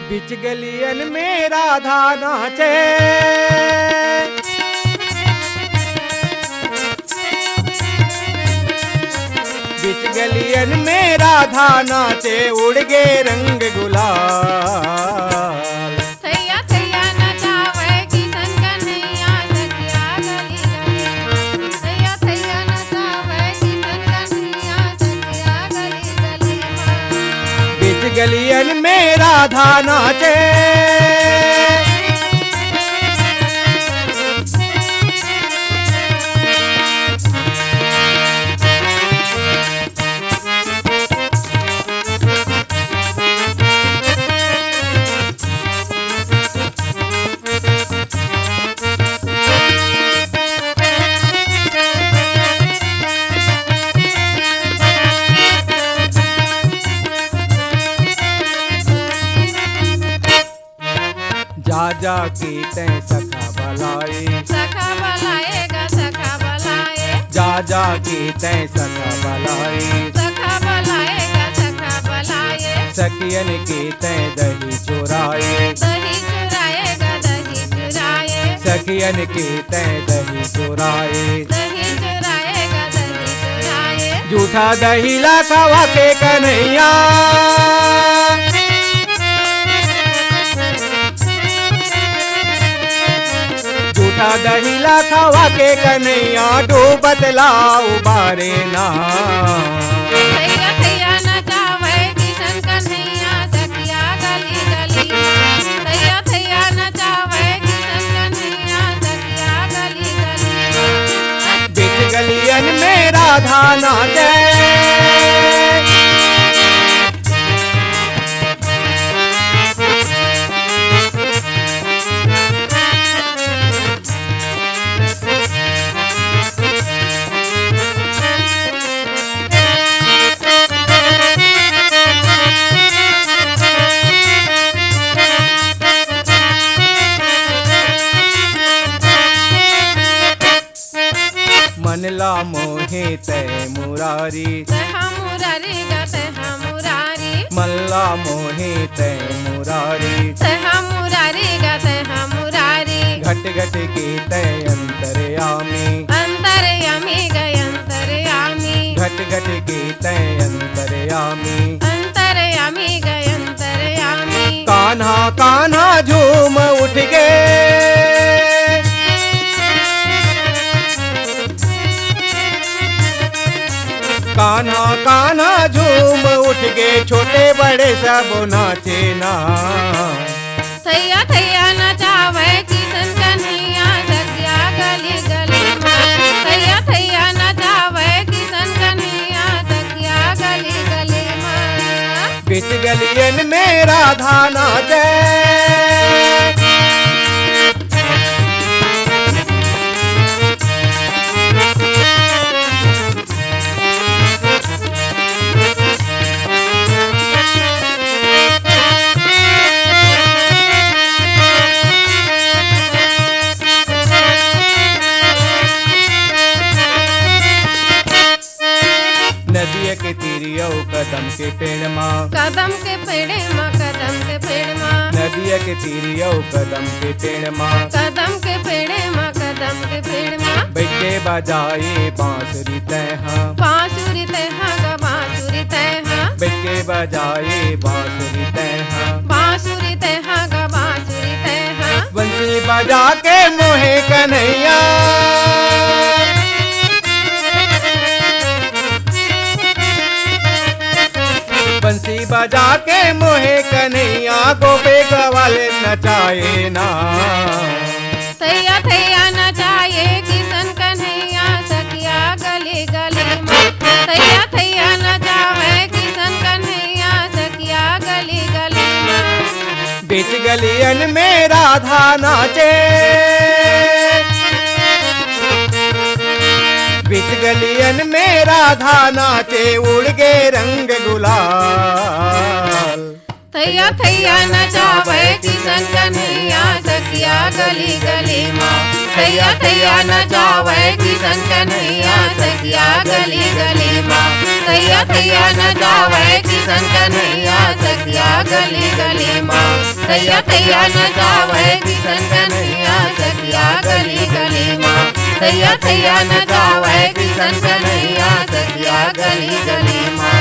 बिच गलियन में राधा नाचे, बिच गलियन में राधा नाचे, उड़ गे रंग गुलाल। थैया थैया नचावे किशन कन्हैया सखिया गली गली। थैया थैया नचावे किशन कन्हैया सखिया गली गली। बिच गलियन में राधा नाचे, जा जा की तैं सखा बलाए, सखा बलाएगा सखा बलाए। जा जा की तैं सखा बलाए, सखा बलाएगा सखा बलाए। सखियन की तैं दही चुराए, दही चुराएगा दही चुराए। सखियन की तैं दही चुराए, दही चुराएगा दही चुराए। झूठा दही ला खवा के कन्हैया, झूठा दही ला खवा के कन्हैया, डूबत ला उबारे ना। थैया थैया नचावे किशन कन्हैया सखिया गली गली। थैया थैया नचावे किशन कन्हैया सखिया गली गली। बिच गलियन में राधा नाचे, मनला मोहे तय मुरारी, तह मुरारी गा तह मुरारी। मल्ला मोहे तय मुरारी, तह मुरारी गा तह मुरारी। घट घट की तय अंतर्यामी, अंतर्यामी गय अंतर्यामी। घट घट की तय अंतर्यामी, अंतर्यामी गय अंतर्यामी। कान्हा कान्हा झूम उठ के, कान्हा कान्हा झूम उठ के, छोटे बड़े सब नाचे ना। थैया थैया नचावे किशन कन्हैया सखिया गली गली। थैया थैया नचावे किशन कन्हैया सखिया गली गली। बिच गलियन में राधा नाचे, नदिया के तीरियो कदम के पेड़ माँ, कदम के पेड़े माँ कदम के पेड़ माँ। नदिया के तीरियो कदम के पेड़ माँ, कदम के पेड़े माँ कदम के पेड़ माँ। बैठे बजाए बांसुरी तैहा, बांसुरी तैहा गा बांसुरी तैहा। बैठे बजाए बांसुरी तैहा, बांसुरी तैहा गा बांसुरी तैहा। बंसी बजा के मोहे कन्हैया, बंसी बजा के मोहे कन्हैया, गोपे गवाले नचाए ना। थैया थैया नचाए किशन कन्हैया सखिया गली गली। थैया थैया नचावे किशन कन्हैया सखिया गली गली। बिच गलियन में राधा नाचे, बिच गलियन में राधा नाचे, उड़ गे रंग गुलाल। थैया थैया नचावे किशन कन्हैया सखिया गली गली माँ। थैया थैया नचावे किशन कन्हैया सखिया गली गली माँ। थैया थैया नचावे किशन कन्हैया सखिया गली गली माँ। थैया थैया नचावे किशन कन्हैया सखिया गली गली माँ थैया थैया नचावे किशन कन्हैया सखिया गली गली माँ